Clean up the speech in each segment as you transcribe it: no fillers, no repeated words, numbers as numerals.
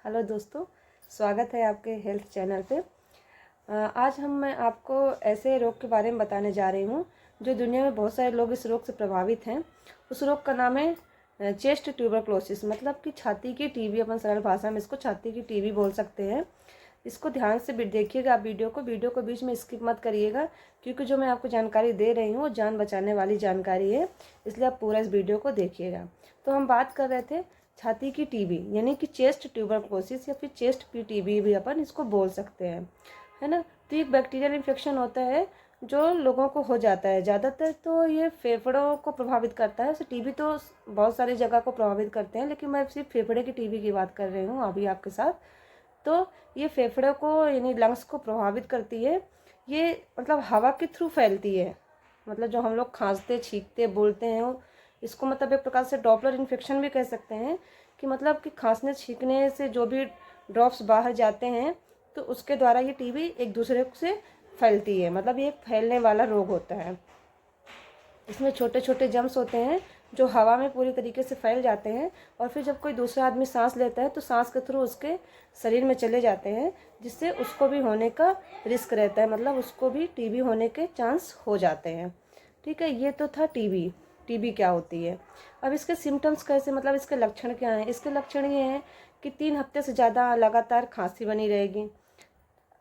Hello दोस्तों, स्वागत है आपके हेल्थ चैनल पे। आज मैं आपको ऐसे रोग के बारे में बताने जा रही हूँ जो दुनिया में बहुत सारे लोग इस रोग से प्रभावित हैं। उस रोग का नाम है चेस्ट ट्यूबरक्लोसिस, मतलब कि छाती की टीबी। अपन सरल भाषा में इसको छाती की टीबी बोल सकते हैं। इसको ध्यान से देखिएगा आप वीडियो को बीच में स्किप मत करिएगा, क्योंकि जो मैं आपको जानकारी दे रही हूँ वो जान बचाने वाली जानकारी है, इसलिए आप पूरा इस वीडियो को देखिएगा। तो हम बात कर रहे थे छाती की टीबी, यानी कि चेस्ट ट्यूबरक्लोसिस या फिर चेस्ट की टीबी भी अपन इसको बोल सकते हैं, है ना। तो एक बैक्टीरियल इन्फेक्शन होता है जो लोगों को हो जाता है। ज़्यादातर तो ये फेफड़ों को प्रभावित करता है। वैसे टीबी तो बहुत सारी जगह को प्रभावित करते हैं, लेकिन मैं सिर्फ फेफड़े की टीबी की बात कर रही हूँ अभी आपके साथ। तो ये फेफड़े को यानी लंग्स को प्रभावित करती है। ये मतलब हवा के थ्रू फैलती है, मतलब जो हम लोग खांसते छींकते बोलते हैं इसको मतलब एक प्रकार से डॉपलर इन्फेक्शन भी कह सकते हैं। कि मतलब कि खांसने छींकने से जो भी ड्रॉप्स बाहर जाते हैं तो उसके द्वारा ये टीबी एक दूसरे से फैलती है। मतलब ये एक फैलने वाला रोग होता है। इसमें छोटे छोटे जम्स होते हैं जो हवा में पूरी तरीके से फैल जाते हैं, और फिर जब कोई दूसरा आदमी सांस लेता है तो सांस के थ्रू उसके शरीर में चले जाते हैं, जिससे उसको भी होने का रिस्क रहता है, मतलब उसको भी टीबी होने के चांस हो जाते हैं। ठीक है, ये तो था टीबी। टीबी क्या होती है। अब इसके सिम्टम्स कैसे, मतलब इसके लक्षण क्या हैं। इसके लक्षण ये हैं कि 3 हफ्ते से ज़्यादा लगातार खांसी बनी रहेगी।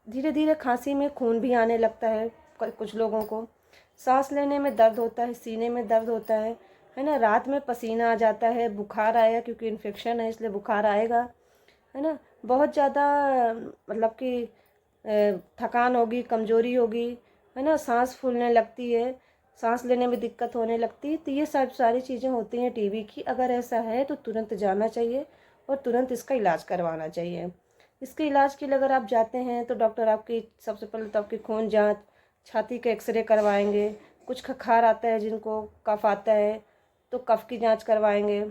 धीरे धीरे खांसी में खून भी आने लगता है कुछ लोगों को। सांस लेने में दर्द होता है, सीने में दर्द होता है ना। रात में पसीना आ जाता है, बुखार आएगा, क्योंकि इन्फेक्शन है इसलिए बुखार आएगा, है ना। बहुत ज़्यादा मतलब कि थकान होगी, कमज़ोरी होगी, है ना। सांस फूलने लगती है, सांस लेने में दिक्कत होने लगती है। तो ये सब सारी चीज़ें होती हैं टीबी की। अगर ऐसा है तो तुरंत जाना चाहिए और तुरंत इसका इलाज करवाना चाहिए। इसके इलाज के लिए अगर आप जाते हैं तो डॉक्टर आपकी सबसे पहले तो आपकी खून जांच, छाती के एक्सरे करवाएंगे। कुछ खखार आता है, जिनको कफ आता है तो कफ की जांच करवाएंगे,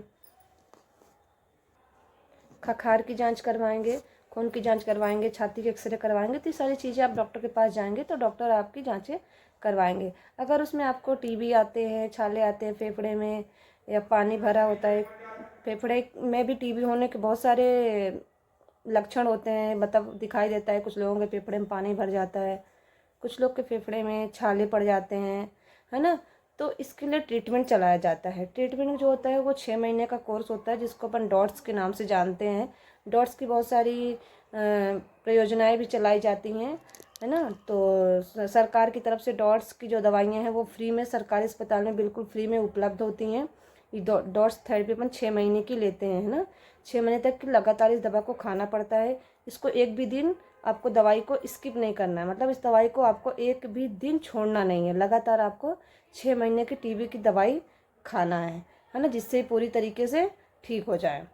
खखार की जांच करवाएंगे, खून की जांच करवाएंगे, छाती के एक्सरे करवाएंगे। तो ये सारी चीज़ें आप डॉक्टर के पास जाएंगे तो डॉक्टर आपकी जांचें करवाएंगे। अगर उसमें आपको टीबी आते हैं, छाले आते हैं फेफड़े में, या पानी भरा होता है फेफड़े में, भी टीबी होने के बहुत सारे लक्षण होते हैं, मतलब दिखाई देता है। कुछ लोगों के फेफड़े में पानी भर जाता है, कुछ लोग के फेफड़े में छाले पड़ जाते हैं, है ना। तो इसके लिए ट्रीटमेंट चलाया जाता है। ट्रीटमेंट जो होता है वो 6 महीने का कोर्स होता है, जिसको अपन डॉट्स के नाम से जानते हैं। डॉट्स की बहुत सारी प्रयोजनाएं भी चलाई जाती हैं, है ना। तो सरकार की तरफ से डॉट्स की जो दवाइयाँ हैं वो फ्री में सरकारी अस्पताल में बिल्कुल फ्री में उपलब्ध होती हैं। ये डॉट्स थेरेपी अपन 6 महीने की लेते हैं, है ना। 6 महीने तक लगातार इस दवा को खाना पड़ता है। इसको एक भी दिन आपको दवाई को स्किप नहीं करना है, मतलब इस दवाई को आपको एक भी दिन छोड़ना नहीं है। लगातार आपको 6 महीने की टीबी की दवाई खाना है ना, जिससे पूरी तरीके से ठीक हो जाए।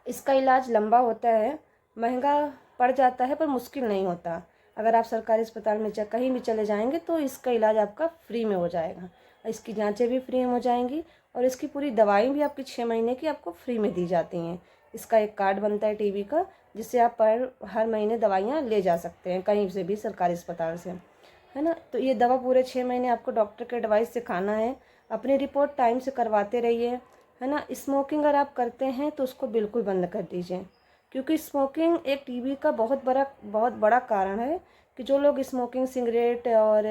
इसका इलाज लंबा होता है, महंगा पड़ जाता है, पर मुश्किल नहीं होता। अगर आप सरकारी अस्पताल में कहीं भी चले जाएंगे तो इसका इलाज आपका फ्री में हो जाएगा। इसकी जांचें भी फ्री में हो जाएंगी, और इसकी पूरी दवाई भी आपकी 6 महीने की आपको फ्री में दी जाती हैं। इसका एक कार्ड बनता है टीबी का, जिससे आप हर महीने दवाइयाँ ले जा सकते हैं कहीं से भी सरकारी अस्पताल से, है ना। तो ये दवा पूरे 6 महीने आपको डॉक्टर के एडवाइस से खाना है। अपनी रिपोर्ट टाइम से करवाते रहिए, है ना। स्मोकिंग अगर आप करते हैं तो उसको बिल्कुल बंद कर दीजिए, क्योंकि स्मोकिंग एक टीबी का बहुत बड़ा कारण है। कि जो लोग स्मोकिंग, सिगरेट और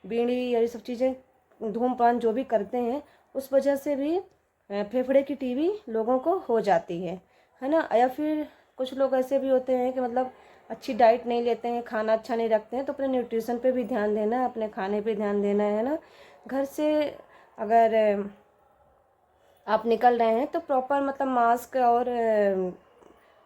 बीड़ी और ये सब चीज़ें, धूमपान जो भी करते हैं, उस वजह से भी फेफड़े की टीबी लोगों को हो जाती है ना। या फिर कुछ लोग ऐसे भी होते हैं कि मतलब अच्छी डाइट नहीं लेते हैं, खाना अच्छा नहीं रखते हैं। तो अपने न्यूट्रिशन पे भी ध्यान देना है, अपने खाने पे ध्यान देना है ना। घर से अगर आप निकल रहे हैं तो प्रॉपर मतलब मास्क और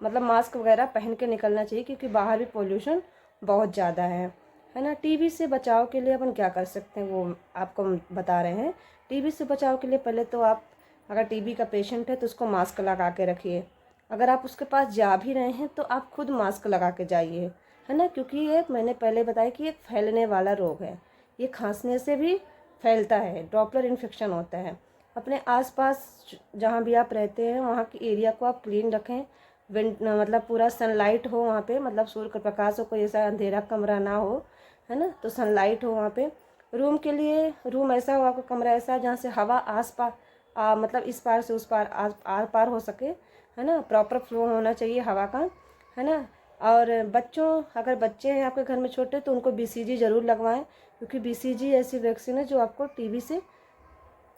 मतलब मास्क वगैरह पहन के निकलना चाहिए, क्योंकि बाहर भी पोल्यूशन बहुत ज़्यादा है ना। टीबी से बचाव के लिए अपन क्या कर सकते हैं वो आपको हम बता रहे हैं। टीबी से बचाव के लिए पहले तो आप अगर टीबी का पेशेंट है तो उसको मास्क लगा के रखिए। अगर आप उसके पास जा भी रहे हैं तो आप खुद मास्क लगा के जाइए, है ना। क्योंकि ये मैंने पहले बताया कि ये फैलने वाला रोग है। ये खांसने से भी फैलता है, ड्रॉपलर इन्फेक्शन होता है। अपने आसपास जहाँ भी आप रहते हैं वहाँ की एरिया को आप क्लीन रखें। मतलब पूरा सनलाइट हो वहाँ पे, मतलब सूर्य का प्रकाश हो, कोई ऐसा अंधेरा कमरा ना हो, है ना। तो सनलाइट हो वहाँ पे। रूम के लिए रूम ऐसा हो, आपका कमरा ऐसा जहाँ से हवा आस पास मतलब इस पार से उस पार आर पार हो सके, है ना, प्रॉपर फ्लो होना चाहिए हवा का, है ना। और बच्चों, अगर बच्चे हैं आपके घर में छोटे तो उनको BCG ज़रूर लगवाएं, क्योंकि BCG ऐसी वैक्सीन है जो आपको टीबी से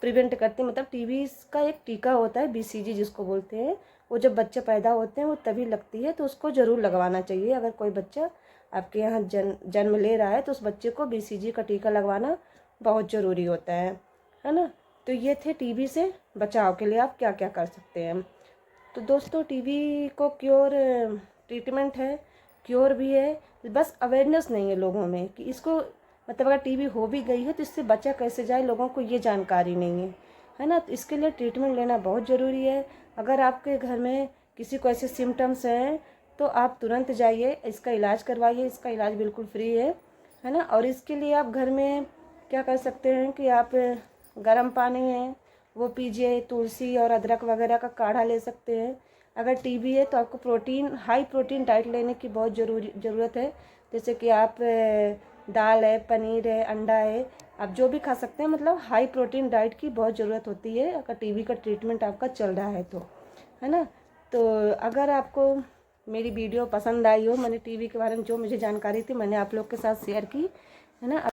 प्रिवेंट करती है। मतलब टीबी का एक टीका होता है BCG जिसको बोलते हैं, वो जब बच्चे पैदा होते हैं वो तभी लगती है, तो उसको ज़रूर लगवाना चाहिए। अगर कोई बच्चा आपके यहाँ जन्म ले रहा है तो उस बच्चे को BCG का टीका लगवाना बहुत ज़रूरी होता है ना। तो ये थे टीबी से बचाव के लिए आप क्या क्या कर सकते हैं। तो दोस्तों, टीबी को ट्रीटमेंट है, क्योर भी है, बस अवेयरनेस नहीं है लोगों में कि इसको, मतलब अगर टीबी हो भी गई है तो इससे बचा कैसे जाए, लोगों को ये जानकारी नहीं है ना। तो इसके लिए ट्रीटमेंट लेना बहुत ज़रूरी है। अगर आपके घर में किसी को ऐसे सिम्टम्स हैं तो आप तुरंत जाइए, इसका इलाज करवाइए। इसका इलाज बिल्कुल फ्री है ना। और इसके लिए आप घर में क्या कर सकते हैं कि आप गर्म पानी है वो पीजिए, तुलसी और अदरक वगैरह का काढ़ा ले सकते हैं। अगर टीबी है तो आपको हाई प्रोटीन डाइट लेने की बहुत ज़रूरत है। जैसे कि आप दाल है, पनीर है, अंडा है, आप जो भी खा सकते हैं। मतलब हाई प्रोटीन डाइट की बहुत ज़रूरत होती है अगर टीबी का ट्रीटमेंट आपका चल रहा है तो, है ना। तो अगर आपको मेरी वीडियो पसंद आई हो, मैंने टीबी के बारे में जो मुझे जानकारी थी मैंने आप लोग के साथ शेयर की, है ना।